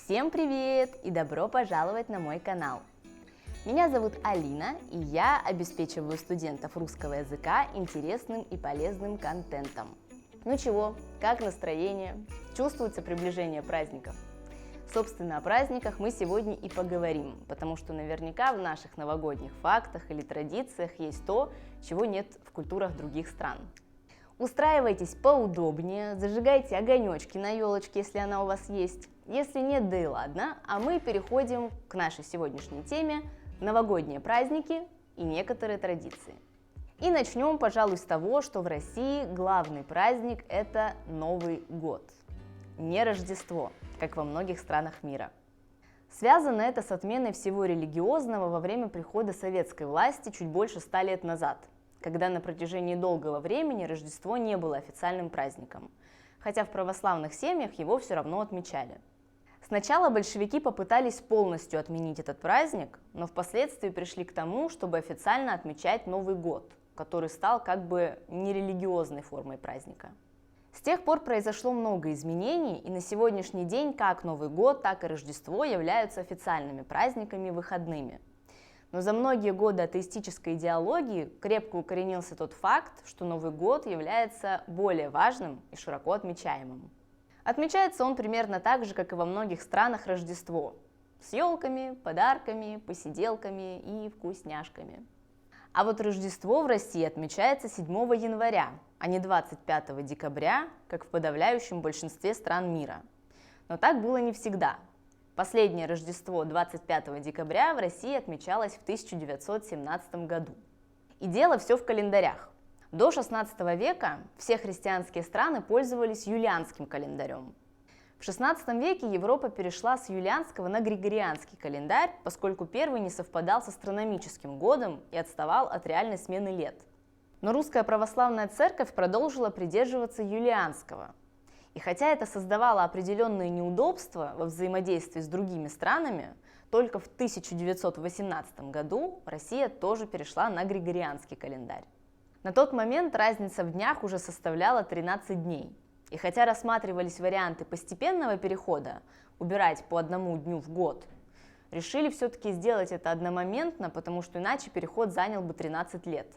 Всем привет и добро пожаловать на мой канал. Меня зовут Алина, и я обеспечиваю студентов русского языка интересным и полезным контентом. Ну чего, как настроение? Чувствуется приближение праздников? Собственно, о праздниках мы сегодня и поговорим, потому что наверняка в наших новогодних фактах или традициях есть то, чего нет в культурах других стран. Устраивайтесь поудобнее, зажигайте огонечки на елочке, если она у вас есть. Если нет, да и ладно, а мы переходим к нашей сегодняшней теме – новогодние праздники и некоторые традиции. И начнем, пожалуй, с того, что в России главный праздник – это Новый год, не Рождество, как во многих странах мира. Связано это с отменой всего религиозного во время прихода советской власти чуть больше 100 лет назад, когда на протяжении долгого времени Рождество не было официальным праздником, хотя в православных семьях его все равно отмечали. Сначала большевики попытались полностью отменить этот праздник, но впоследствии пришли к тому, чтобы официально отмечать Новый год, который стал как бы нерелигиозной формой праздника. С тех пор произошло много изменений, и на сегодняшний день как Новый год, так и Рождество являются официальными праздниками выходными. Но за многие годы атеистической идеологии крепко укоренился тот факт, что Новый год является более важным и широко отмечаемым. Отмечается он примерно так же, как и во многих странах Рождество, с елками, подарками, посиделками и вкусняшками. А вот Рождество в России отмечается 7 января, а не 25 декабря, как в подавляющем большинстве стран мира. Но так было не всегда. Последнее Рождество 25 декабря в России отмечалось в 1917 году. И дело все в календарях. До XVI века все христианские страны пользовались юлианским календарем. В XVI веке Европа перешла с юлианского на григорианский календарь, поскольку первый не совпадал с астрономическим годом и отставал от реальной смены лет. Но русская православная церковь продолжила придерживаться юлианского. И хотя это создавало определенные неудобства во взаимодействии с другими странами, только в 1918 году Россия тоже перешла на григорианский календарь. На тот момент разница в днях уже составляла 13 дней. И хотя рассматривались варианты постепенного перехода, убирать по одному дню в год, решили все-таки сделать это одномоментно, потому что иначе переход занял бы 13 лет.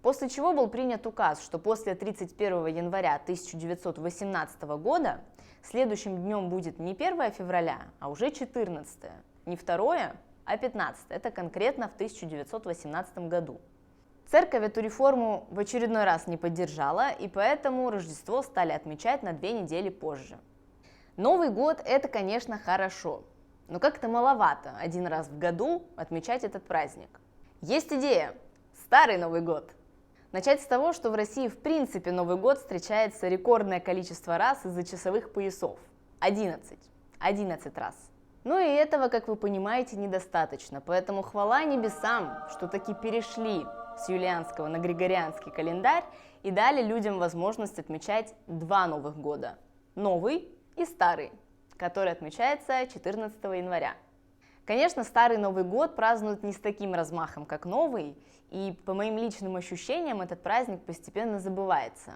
После чего был принят указ, что после 31 января 1918 года следующим днем будет не 1 февраля, а уже 14, не 2, а 15, это конкретно в 1918 году. Церковь эту реформу в очередной раз не поддержала, и поэтому Рождество стали отмечать на 2 недели позже. Новый год – это, конечно, хорошо, но как-то маловато один раз в году отмечать этот праздник. Есть идея – Старый Новый год. Начать с того, что в России в принципе Новый год встречается рекордное количество раз из-за часовых поясов – 11 раз. Ну и этого, как вы понимаете, недостаточно, поэтому хвала небесам, что таки перешли с юлианского на григорианский календарь и дали людям возможность отмечать 2 Новых года – Новый и Старый, который отмечается 14 января. Конечно, Старый Новый год празднуют не с таким размахом, как Новый, и по моим личным ощущениям этот праздник постепенно забывается.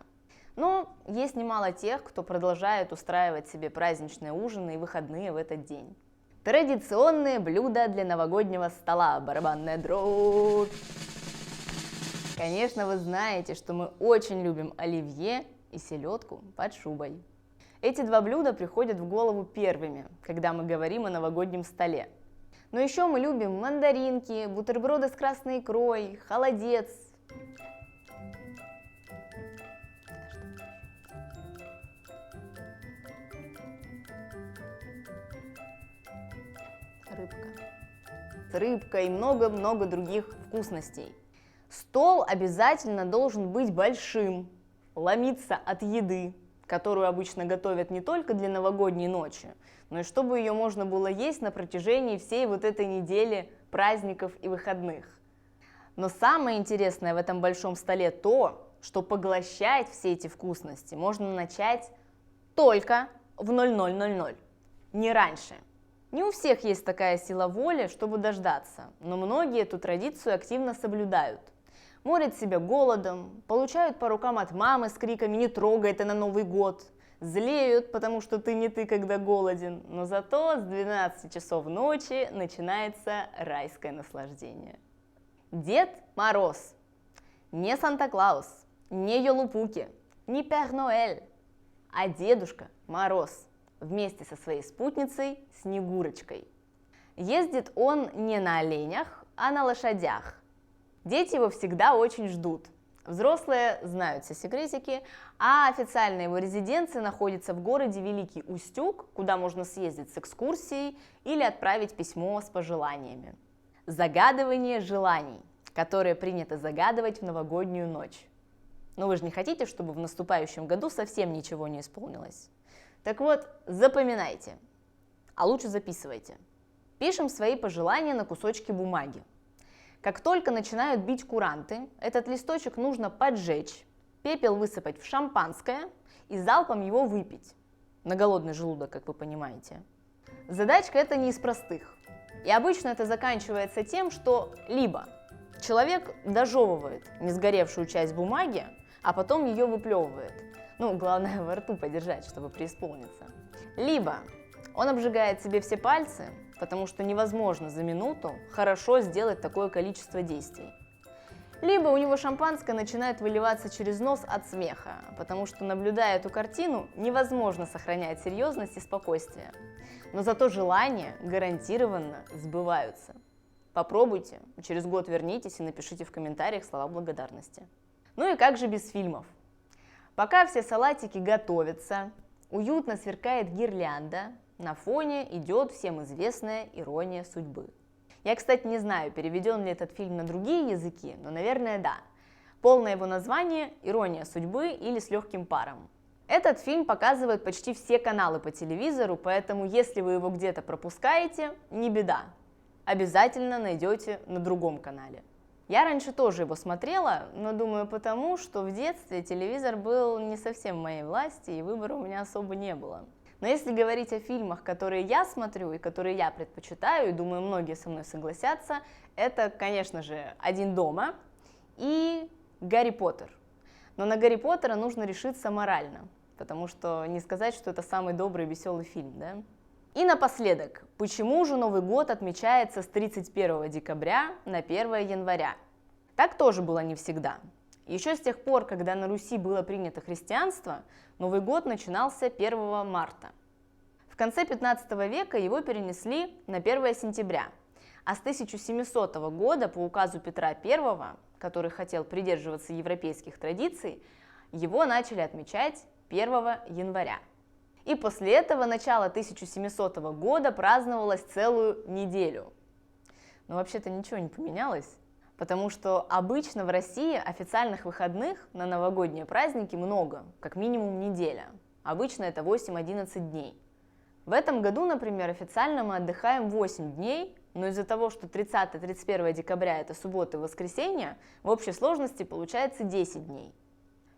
Но есть немало тех, кто продолжает устраивать себе праздничные ужины и выходные в этот день. Традиционные блюда для новогоднего стола – барабанная дробь. Конечно, вы знаете, что мы очень любим оливье и селедку под шубой. Эти 2 блюда приходят в голову первыми, когда мы говорим о новогоднем столе. Но еще мы любим мандаринки, бутерброды с красной икрой, холодец. Рыбка и много-много других вкусностей. Стол обязательно должен быть большим, ломиться от еды, которую обычно готовят не только для новогодней ночи, но и чтобы ее можно было есть на протяжении всей вот этой недели праздников и выходных. Но самое интересное в этом большом столе то, что поглощать все эти вкусности можно начать только в 00:00, не раньше. Не у всех есть такая сила воли, чтобы дождаться, но многие эту традицию активно соблюдают. Морят себя голодом, получают по рукам от мамы с криками «не трогай это на Новый год», злеют, потому что ты не ты, когда голоден, но зато с 12 часов ночи начинается райское наслаждение. Дед Мороз, не Санта-Клаус, не Йолупуки, не Пер Ноэль, а Дедушка Мороз вместе со своей спутницей Снегурочкой. Ездит он не на оленях, а на лошадях. Дети его всегда очень ждут. Взрослые знают все секретики, а официальная его резиденция находится в городе Великий Устюг, куда можно съездить с экскурсией или отправить письмо с пожеланиями. Загадывание желаний, которые принято загадывать в новогоднюю ночь. Но вы же не хотите, чтобы в наступающем году совсем ничего не исполнилось? Так вот, запоминайте, а лучше записывайте. Пишем свои пожелания на кусочки бумаги. Как только начинают бить куранты, этот листочек нужно поджечь, пепел высыпать в шампанское и залпом его выпить. На голодный желудок, как вы понимаете. Задачка эта не из простых. И обычно это заканчивается тем, что либо человек дожевывает несгоревшую часть бумаги, а потом ее выплевывает. Главное во рту подержать, чтобы преисполниться. Либо он обжигает себе все пальцы, потому что невозможно за минуту хорошо сделать такое количество действий. Либо у него шампанское начинает выливаться через нос от смеха, потому что, наблюдая эту картину, невозможно сохранять серьезность и спокойствие. Но зато желания гарантированно сбываются. Попробуйте, через год вернитесь и напишите в комментариях слова благодарности. Ну и как же без фильмов? Пока все салатики готовятся, уютно сверкает гирлянда, на фоне идет всем известная «Ирония судьбы». Я, кстати, не знаю, переведен ли этот фильм на другие языки, но, наверное, да. Полное его название «Ирония судьбы» или «С легким паром». Этот фильм показывают почти все каналы по телевизору, поэтому если вы его где-то пропускаете, не беда. Обязательно найдете на другом канале. Я раньше тоже его смотрела, но думаю потому, что в детстве телевизор был не совсем в моей власти и выбора у меня особо не было. Но если говорить о фильмах, которые я смотрю и которые я предпочитаю, и думаю, многие со мной согласятся, это, конечно же, «Один дома» и «Гарри Поттер». Но на «Гарри Поттера» нужно решиться морально, потому что не сказать, что это самый добрый и веселый фильм, да? И напоследок, почему же Новый год отмечается с 31 декабря на 1 января? Так тоже было не всегда. Еще с тех пор, когда на Руси было принято христианство, Новый год начинался 1 марта. В конце 15 века его перенесли на 1 сентября, а с 1700 года по указу Петра I, который хотел придерживаться европейских традиций, его начали отмечать 1 января. И после этого начало 1700 года праздновалось целую неделю. Но вообще-то ничего не поменялось. Потому что обычно в России официальных выходных на новогодние праздники много, как минимум неделя. Обычно это 8-11 дней. В этом году, например, официально мы отдыхаем 8 дней, но из-за того, что 30-31 декабря это суббота и воскресенье, в общей сложности получается 10 дней.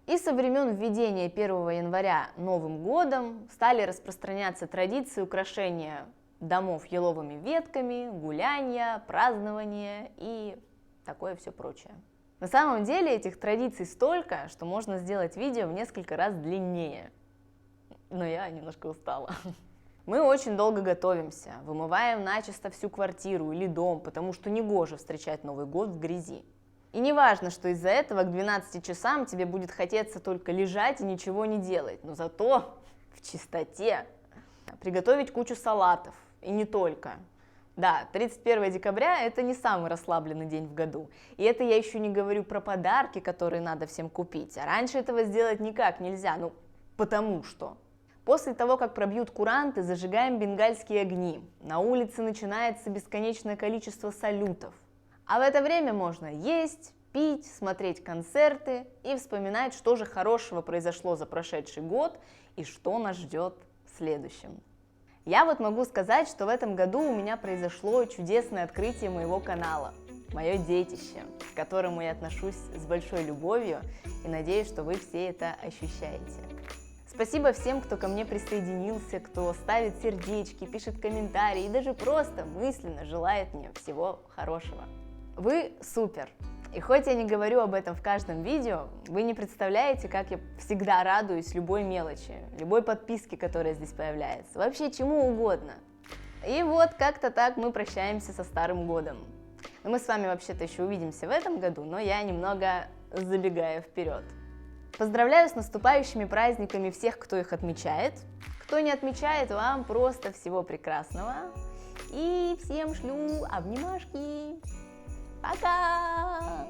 И со времен введения 1 января Новым годом стали распространяться традиции украшения домов еловыми ветками, гуляния, празднования и такое все прочее. На самом деле этих традиций столько, что можно сделать видео в несколько раз длиннее. Но я немножко устала. Мы очень долго готовимся, вымываем начисто всю квартиру или дом, потому что негоже встречать Новый год в грязи. И не важно, что из-за этого к 12 часам тебе будет хотеться только лежать и ничего не делать, но зато в чистоте. Приготовить кучу салатов, и не только. Да, 31 декабря – это не самый расслабленный день в году. И это я еще не говорю про подарки, которые надо всем купить. А раньше этого сделать никак нельзя, потому что. После того, как пробьют куранты, зажигаем бенгальские огни. На улице начинается бесконечное количество салютов. А в это время можно есть, пить, смотреть концерты и вспоминать, что же хорошего произошло за прошедший год и что нас ждет в следующем. Я могу сказать, что в этом году у меня произошло чудесное открытие моего канала, мое детище, к которому я отношусь с большой любовью и надеюсь, что вы все это ощущаете. Спасибо всем, кто ко мне присоединился, кто ставит сердечки, пишет комментарии и даже просто мысленно желает мне всего хорошего. Вы супер! И хоть я не говорю об этом в каждом видео, вы не представляете, как я всегда радуюсь любой мелочи, любой подписке, которая здесь появляется, вообще чему угодно. И вот как-то так мы прощаемся со Старым годом. Но мы с вами вообще-то еще увидимся в этом году, но я немного забегаю вперед. Поздравляю с наступающими праздниками всех, кто их отмечает. Кто не отмечает, вам просто всего прекрасного. И всем шлю обнимашки. Пока!